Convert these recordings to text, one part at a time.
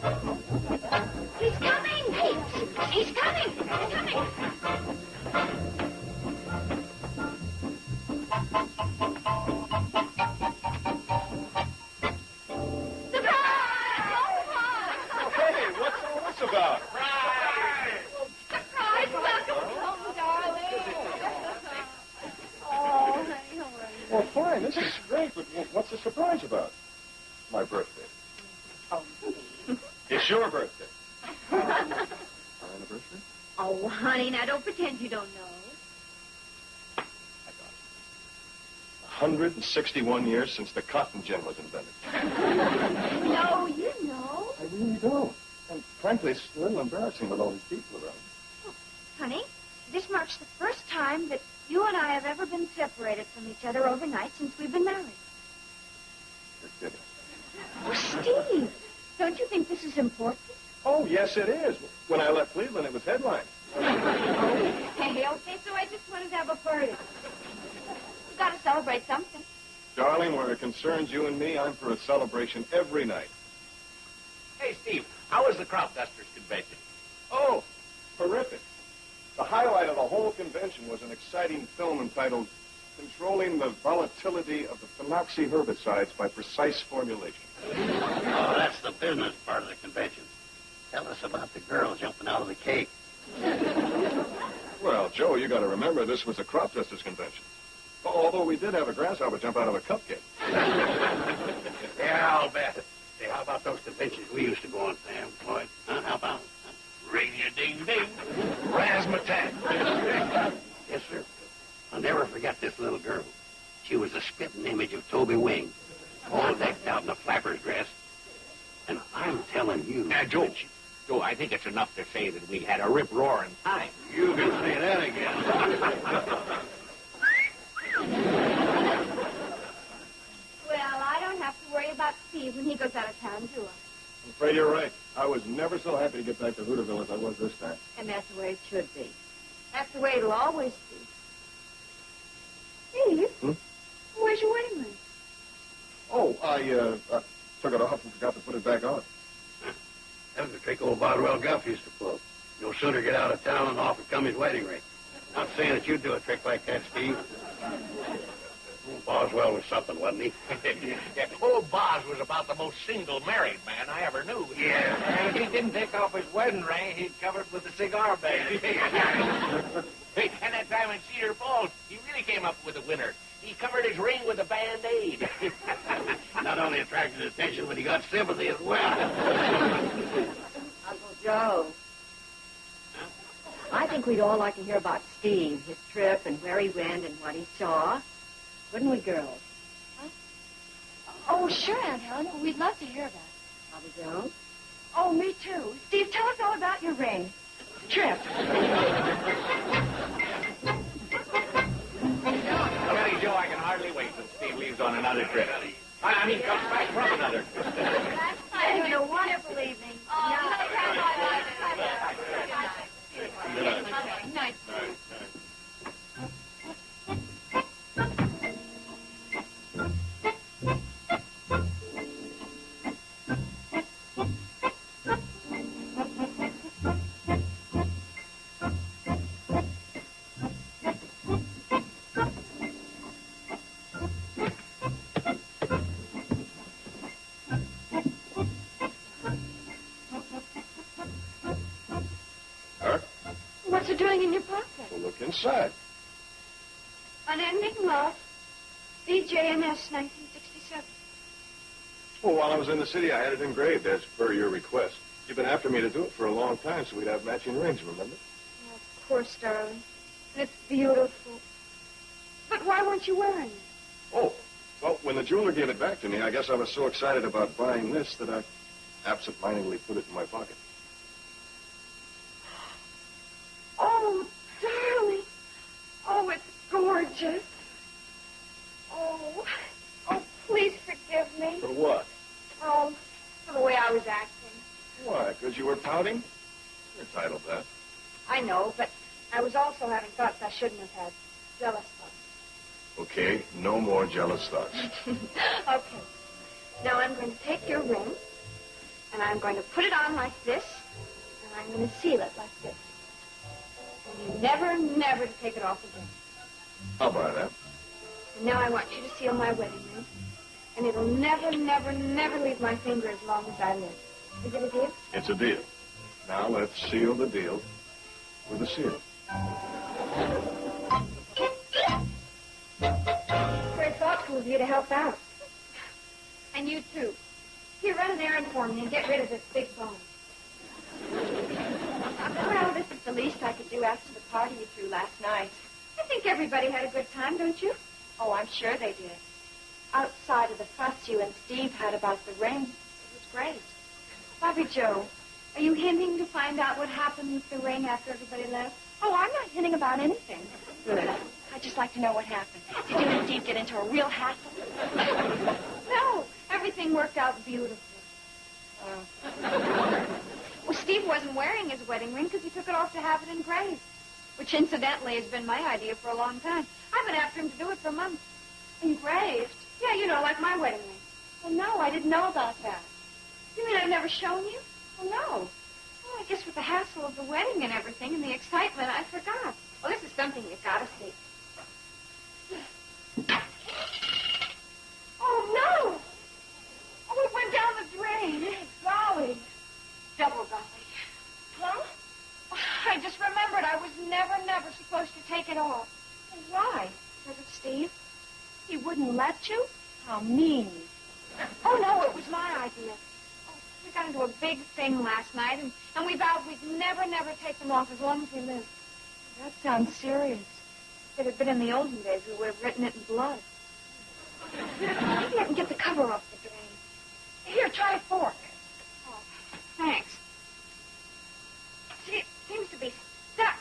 He's coming! Hey, he's coming! He's coming! About? Surprise! Welcome home, darling. Oh, honey, how are you? Well, fine. This is great, but what's the surprise about? My birthday. Oh, It's your birthday. Our anniversary? oh, honey, now don't pretend you don't know. I got it. 161 years since the cotton gin was invented. No, you know. I really don't. And frankly, it's a little embarrassing with all these people around. Oh, honey, this marks the first time that you and I have ever been separated from each other overnight since we've been married. You're kidding. Oh, Steve, don't you think this is important? Oh, yes, it is. When I left Cleveland, it was headlined. Hey, okay, so I just wanted to have a party. We've got to celebrate something. Darling, where it concerns you and me, I'm for a celebration every night. Hey, Steve, how was the Crop Dusters convention? Oh, terrific. The highlight of the whole convention was an exciting film entitled Controlling the Volatility of the Phenoxy Herbicides by Precise Formulation. Oh, that's the business part of the convention. Tell us about the girl jumping out of the cake. Well, Joe, you got to remember this was a Crop Dusters convention. Although we did have a grasshopper jump out of a cupcake. Yeah, I'll bet. Hey, how about those conventions we used to go on, Sam, Floyd? Huh? How about ring-a-ding-ding, razzmatazz? Yes, sir. I'll never forget this little girl. She was a spitting image of Toby Wing, all decked out in a flapper's dress. And I'm telling you... Now, Joe, I think it's enough to say that we had a rip-roaring time. You can say that again. Well, I don't have to worry about Steve when he goes out of town, do I? I'm afraid you're right. I was never so happy to get back to Hooterville as I was this time. And that's the way it should be. That's the way it'll always be. Steve, where's your wedding ring? Oh, I took it off and forgot to put it back on. That was a trick old Boswell Guff used to pull. No sooner get out of town and off would come his wedding ring. Not saying that you'd do a trick like that, Steve. Old Boswell was something, wasn't he? Yeah, old Boz was about the most single married man I ever knew. Yeah. And if he didn't take off his wedding ring, he'd cover it with a cigar band. Hey, and that time in Cedar Falls, he really came up with a winner. He covered his ring with a Band-Aid. Not only attracted attention, but he got sympathy as well. Uncle Joe. Huh? I think we'd all like to hear about Steve, his trip, and where he went and what he saw. Wouldn't we, girls? Huh? Oh, sure, Aunt Helen. We'd love to hear about it. Papa Joe? Oh, me too. Steve, tell us all about your ring. Trip. Really, Joe, I can hardly wait till Steve leaves on another trip. I mean, comes back from another. It's been a wonderful evening. Oh, Good night. What's it doing in your pocket? Well, look inside. Unending Love, BJNS 1967. Well, while I was in the city, I had it engraved as per your request. You've been after me to do it for a long time, so we'd have matching rings, remember? Oh, of course, darling. And it's beautiful. But why weren't you wearing it? Oh, well, when the jeweler gave it back to me, I guess I was so excited about buying this that I absent-mindedly put it in my pocket. Oh, darling. Oh, it's gorgeous. Oh, please forgive me. For what? Oh, for the way I was acting. Why? Because you were pouting? You're entitled to that. I know, but I was also having thoughts I shouldn't have had. Jealous thoughts. Okay, no more jealous thoughts. Okay. Now I'm going to take your ring, And I'm going to put it on like this, and I'm going to seal it like this. And you never, never to take it off again. I'll buy that. And now I want you to seal my wedding ring. And it'll never, never, never leave my finger as long as I live. Is it a deal? It's a deal. Now let's seal the deal with a seal. Very thoughtful of you to help out. And you, too. Here, run an errand for me and get rid of this big bone. Well, this is the least I could do after the party you threw last night. I think everybody had a good time, don't you? Oh, I'm sure they did. Outside of the fuss you and Steve had about the ring, it was great. Bobby Joe, are you hinting to find out what happened with the ring after everybody left? Oh, I'm not hinting about anything. Good. I'd just like to know what happened. Did you and Steve get into a real hassle? No, everything worked out beautifully. Well, Steve wasn't wearing his wedding ring because he took it off to have it engraved, which incidentally has been my idea for a long time. I've been after him to do it for months. Engraved? Yeah, you know, like my wedding ring. Well, no, I didn't know about that. You mean I've never shown you? Well, no. Well, I guess with the hassle of the wedding and everything and the excitement, I forgot. Well, this is something you've got to see. Oh, no! Oh, it went down the drain. Golly. Double golly. Huh? I just remembered I was never, never supposed to take it off. And why? Because of Steve? He wouldn't let you? How mean. Oh, no, it was my idea. Oh, we got into a big thing last night, and we vowed we'd never, never take them off as long as we lived. That sounds serious. If it had been in the olden days, we would have written it in blood. Maybe I can get the cover off the drain. Here, try a fork. Oh, thanks. See, it seems to be stuck.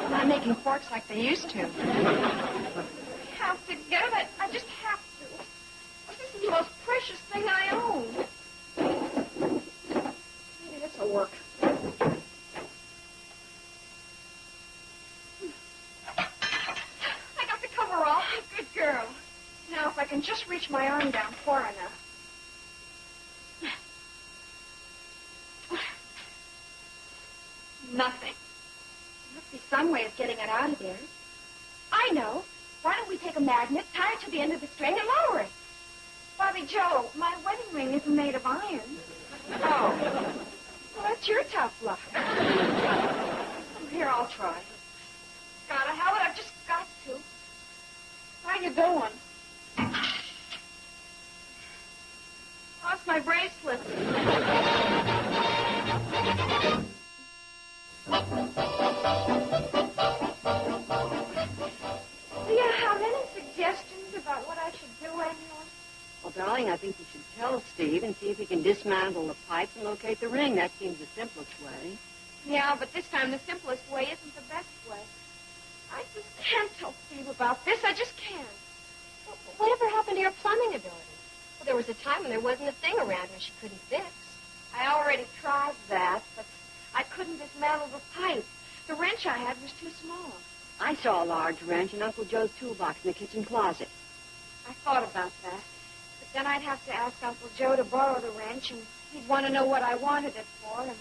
Not making forks like they used to. I have to get it. I just have to. This is the most precious thing I own. Maybe this will work. I got the cover off. Good girl. Now, if I can just reach my arm down far enough. Nothing. There must be some way of getting it out of there. I know. Why don't we take a magnet, tie it to the end of the string, and lower it? Bobby Joe, my wedding ring isn't made of iron. Oh. Well, that's your tough luck. Here, I'll try. Gotta have it. I've just got to. How you going? Lost my bracelet. Do you have any suggestions about what I should do anyway? Well, darling, I think you should tell Steve and see if he can dismantle the pipe and locate the ring. That seems the simplest way. Yeah, but this time the simplest way isn't the best way. I just can't tell Steve about this. I just can't. Whatever happened to your plumbing ability? Well, there was a time when there wasn't a thing around her she couldn't fix. I already tried that, but I couldn't dismantle the pipe. The wrench I had was too small. I saw a large wrench in Uncle Joe's toolbox in the kitchen closet. I thought about that. But then I'd have to ask Uncle Joe to borrow the wrench, and he'd want to know what I wanted it for. And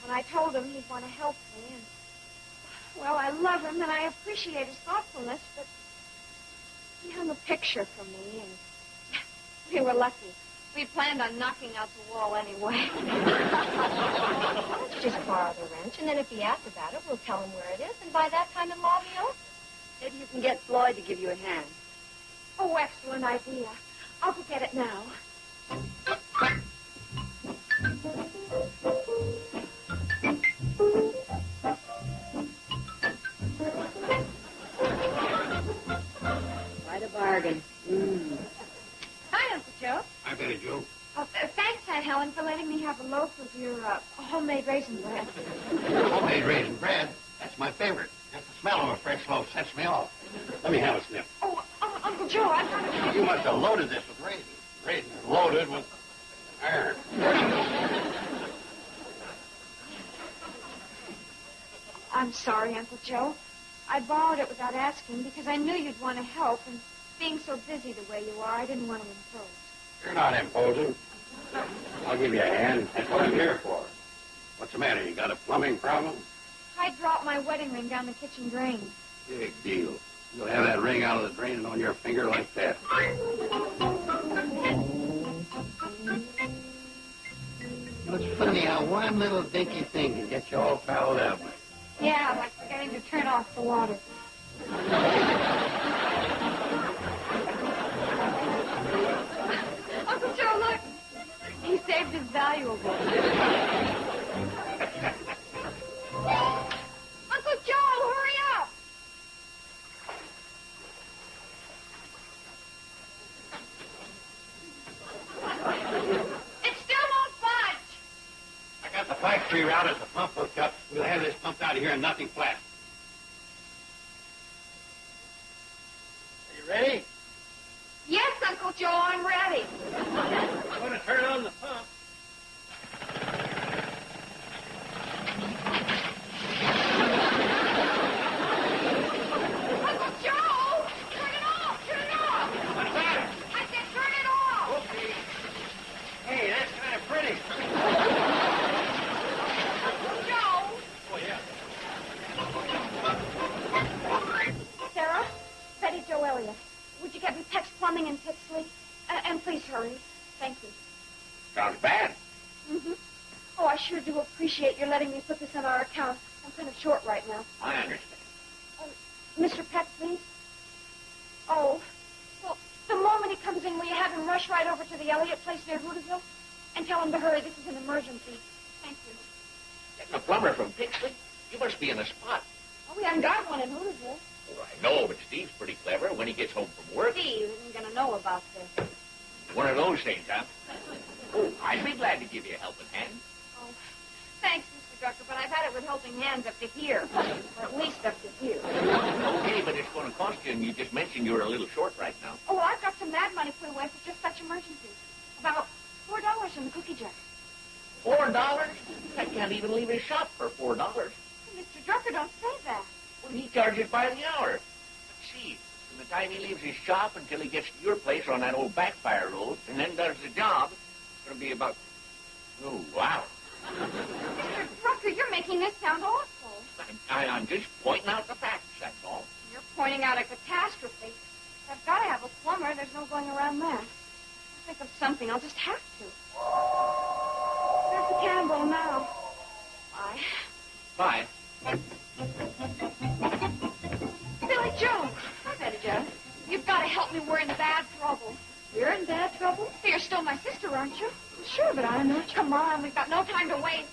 when I told him, he'd want to help me. And, well, I love him, and I appreciate his thoughtfulness, but he hung a picture for me, and we were lucky. We planned on knocking out the wall anyway. Why don't you just borrow the wrench, and then if he asks about it, we'll tell him where it is, and by that time it'll all be over. Maybe you can get Floyd to give you a hand. Oh, excellent idea. I'll go get it now. Quite a bargain. Hi, Uncle Joe. Hi, Betty Joe. Thanks, Aunt Helen, for letting me have a loaf of your homemade raisin bread. Homemade raisin bread. That's my favorite. Just the smell of a fresh loaf sets me off. Let me have a sniff. Oh, Uncle Joe, I thought... You must have loaded this with raisins. Raisins loaded with iron. I'm sorry, Uncle Joe. I borrowed it without asking because I knew you'd want to help, and being so busy the way you are, I didn't want to impose. You're not imposing. I'll give you a hand. That's what I'm here for. What's the matter? You got a plumbing problem? I dropped my wedding ring down the kitchen drain. Big deal. You'll have that ring out of the drain and on your finger like that. It's funny how one little dinky thing can get you all fouled up. Yeah, like forgetting to turn off the water. Uncle Joe, look. He saved his valuables. Uncle Joe, hurry up. It still won't budge. I got the factory route as the pump hooked up. We'll have this pumped out of here and nothing flat. Are you ready? Yes, Uncle Joe, I'm ready. I'm going to turn on the pump. Uncle Joe, turn it off, turn it off. What's that? I said turn it off. Okay. Hey, that's kind of pretty. Uncle Joe. Oh, yeah. Sarah, Betty Jo Elliott. Would you get me Peck's Plumbing in Pipsley? And please hurry. Thank you. Sounds bad. Mm-hmm. Oh, I sure do appreciate your letting me put this on our account. I'm kind of short right now. I understand. Mr. Peck, please? Oh, well, the moment he comes in, will you have him rush right over to the Elliott place near Hooterville? And tell him to hurry. This is an emergency. Thank you. Getting a plumber from Pixley? You must be in the spot. Oh, we haven't got one in Hooterville. Oh, I know, but Steve's pretty clever when he gets home from work. Steve isn't going to know about this. One of those things, huh? Oh, I'd be glad to give you a helping hand. Oh, thanks, Mr. Drucker, but I've had it with helping hands up to here. Or at least up to here. Okay, but it's going to cost you, and you just mentioned you're a little short right now. Oh, well, I've got some mad money put away for just such emergencies. About $4 in the cookie jar. $4? I can't even leave his shop for $4. Mr. Drucker, don't say that. Well, he charges by the hour. Let's see. From the time he leaves his shop until he gets to your place on that old backfire road and then does the job, it's going to be about... Oh, wow. Mr. Drucker, you're making this sound awful. I'm just pointing out the facts, that's all. You're pointing out a catastrophe. If I've got to have a plumber. There's no going around that. I'll think of something. I'll just have to. There's the cannonball now. Bye. Bye. Billy Joe. Hi, Betty Jo. You've got to help me. We're in bad trouble. You're in bad trouble? You're still my sister, aren't you? Sure, but I'm not. Come on, we've got no time to waste.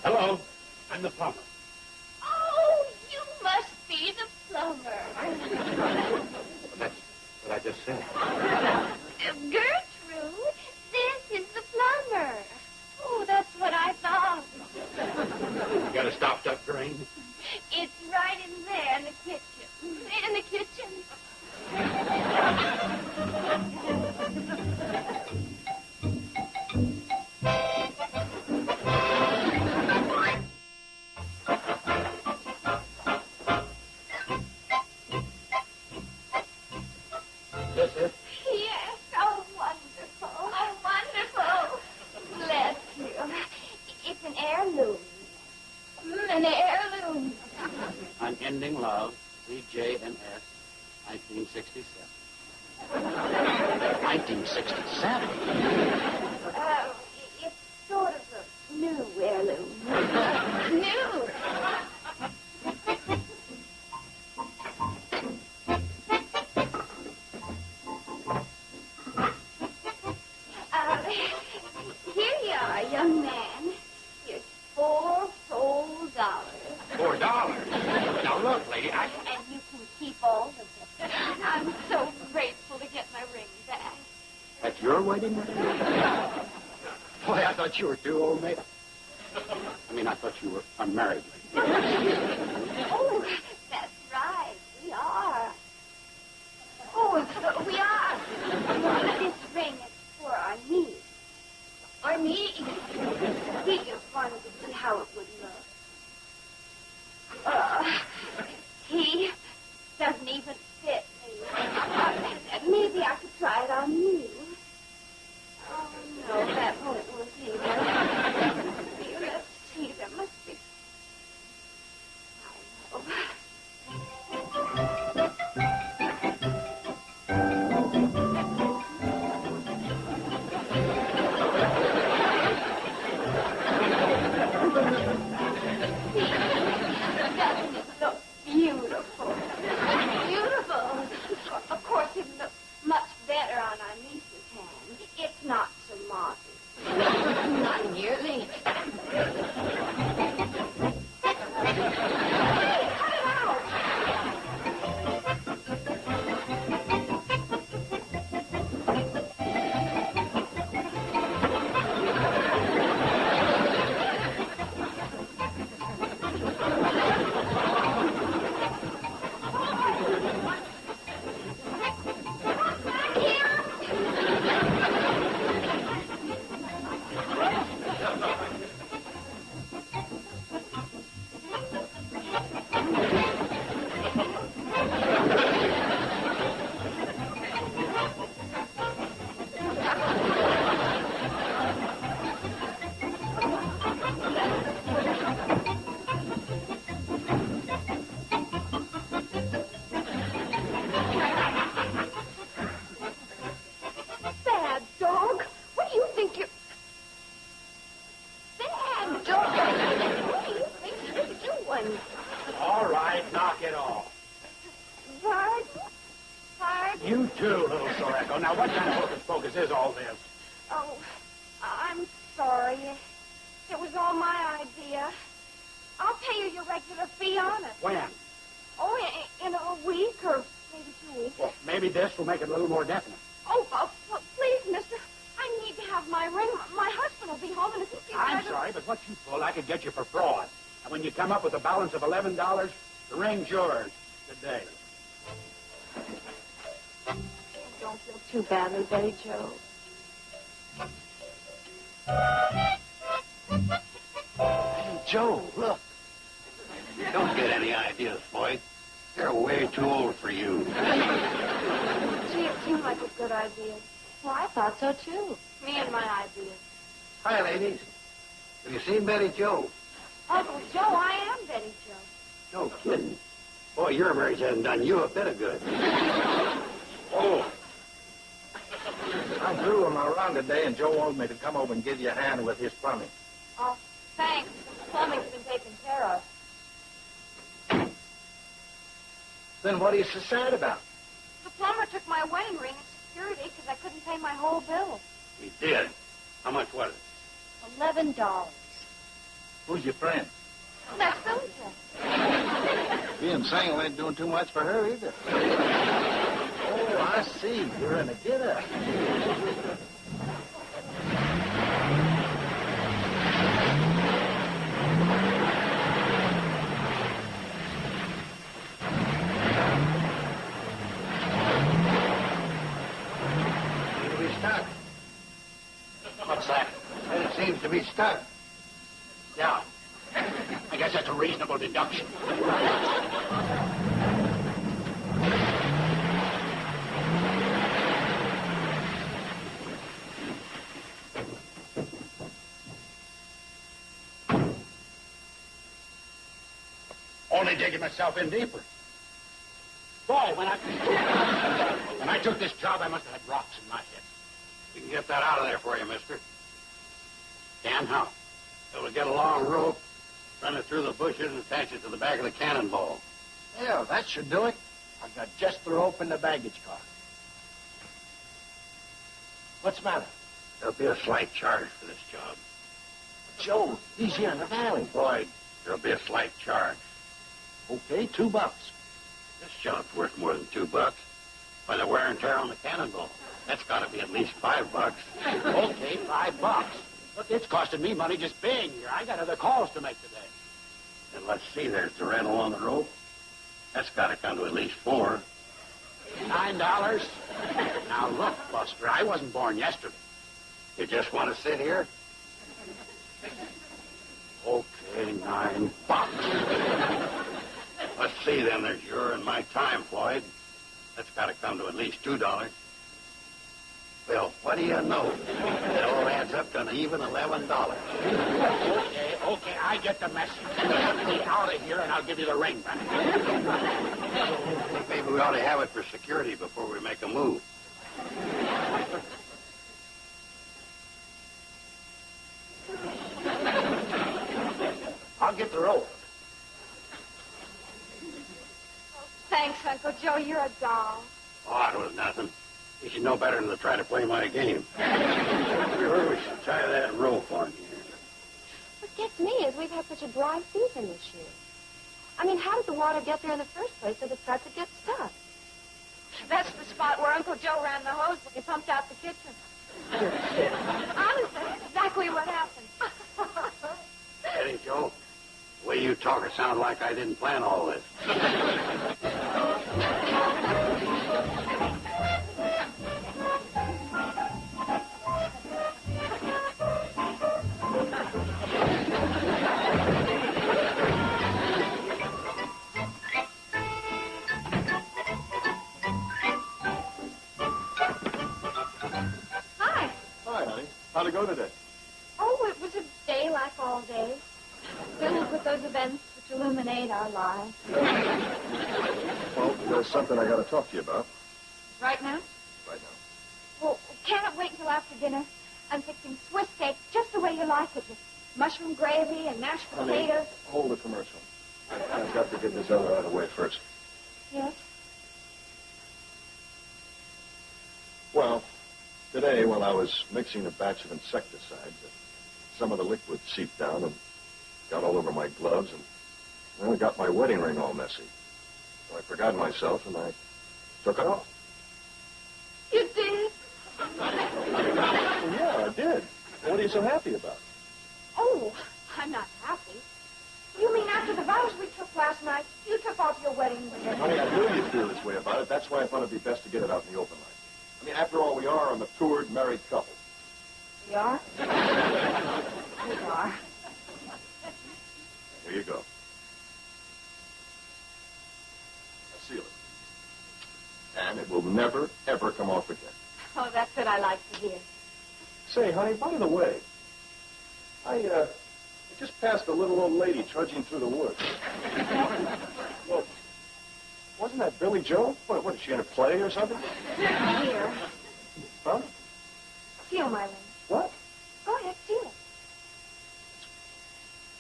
Hello, I'm the plumber. Oh, you must be the plumber. That's what I just said. Gertrude, this is the plumber. Oh, that's what I thought. You got a stopped-up drain? It's right in there in the kitchen. In the kitchen. This is? Yes, oh, wonderful. Oh, wonderful. Bless you. It's an heirloom. An heirloom. Unending Love, CJ&S, 1967. 1967? It's sort of a new heirloom. New. Here you are. wedding ring? Boy, I thought you were too old, mate. I mean, I thought you were unmarried. Oh, that's right. We are. Oh, we are. This ring is for our niece. Our niece? We just wanted to see how it would look. He doesn't even fit me. Maybe I could try it on you. Oh, no, that won't work either. Let's see, there must be... I know. Doesn't it look beautiful? Beautiful? Of course, it looks much better on our niece's hand. It's not so mossy. Not nearly. Hey, cut it out! Bad dog. What do you think you're... Bad dog. What do you think you're doing? All right, knock it off. Pardon? Pardon? You too, little Soreko. Now, what kind of hocus pocus is all this? Oh, I'm sorry. It was all my idea. I'll pay you your regular fee on it. When? Oh, in a week or maybe 2 weeks. Well, maybe this will make it a little more definite. Oh, please, mister. I need to have my ring. My husband will be home, and if he sees I'm sorry, but what you pull, I could get you for fraud. And when you come up with a balance of $11, the ring's yours today. Don't feel too badly, Betty Joe. Hey, Joe, look. Don't get any ideas, Floyd. They're way too old for you. Gee, it seemed like a good idea. Well, I thought so, too. Me and my ideas. Hi, ladies. Have you seen Betty Joe? Uncle Joe, I am Betty Joe. No kidding. Boy, your marriage hasn't done you a bit of good. Oh. I drew him around today, and Joe wanted me to come over and give you a hand with his plumbing. Oh, thanks. Plumbing's been taken care of. Then what are you so sad about? The plumber took my wedding ring as security because I couldn't pay my whole bill. He did. How much was it? $11. Who's your friend? That's Susan. Being single ain't doing too much for her either. Oh, I see. You're in a get-up. Seems to be stuck. What's that? It seems to be stuck. Yeah. I guess that's a reasonable deduction. Only digging myself in deeper. Boy, when I took this job, I must have had rocks in my head. We can get that out of there for you, mister. Can how? So we get a long rope, run it through the bushes, and attach it to the back of the cannonball. Yeah, that should do it. I've got just the rope in the baggage car. What's the matter? There'll be a slight charge for this job. Joe, he's here in the valley. Boyd, there'll be a slight charge. Okay, $2. This job's worth more than $2 by the wear and tear on the cannonball. That's got to be at least $5. Okay, $5. Look, it's costing me money just being here. I got other calls to make today. And let's see, there's the rental on the rope. That's got to come to at least $4. $9? Now, look, Buster, I wasn't born yesterday. You just want to sit here? Okay, $9. Let's see, then. There's your and my time, Floyd. That's got to come to at least $2. Well, what do you know? It all adds up to an even $11. Okay, I get the message. Get me out of here, and I'll give you the ring back. I think maybe we ought to have it for security before we make a move. I'll get the rope. Thanks, Uncle Joe. You're a doll. Oh, it was nothing. You should know better than to try to play my game. Sure, we should tie that rope on here. What gets me is we've had such a dry season this year. I mean, how did the water get there in the first place if it starts to get stuck? That's the spot where Uncle Joe ran the hose when he pumped out the kitchen. Honestly, that's exactly what happened. Eddie, Joe, the way you talk, it sounds like I didn't plan all this. How'd it go today? Oh, it was a day like all days, filled with those events which illuminate our lives. Well, there's something I got to talk to you about. Right now? Right now. Well, can't it wait until after dinner? I'm fixing Swiss steak just the way you like it, with mushroom gravy and mashed Honey, potatoes. hold the commercial. I've got to get this other out of the way first. Yes? Well, today, while I was mixing a batch of insecticides, some of the liquid seeped down and got all over my gloves, and well, it got my wedding ring all messy. So I forgot myself, and I took it off. You did? Well, yeah, I did. What are you so happy about? Oh, I'm not happy. You mean after the vows we took last night, you took off your wedding ring? Honey, I knew you'd feel this way about it. That's why I thought it'd be best to get it out in the open light. I mean, after all, we are a matured married couple. We are? We are. Here you go. Now seal it. And it will never, ever come off again. Oh, that's what I like to hear. Say, honey, by the way, I just passed a little old lady trudging through the woods. Well, wasn't that Billy Joe? What, is she in a play or something? Here. Huh? Steal my ring. What? Go ahead, steal it.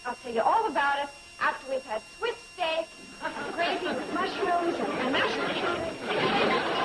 I'll tell you all about it after we've had Swiss steak, gravy with mushrooms, and mashed potatoes.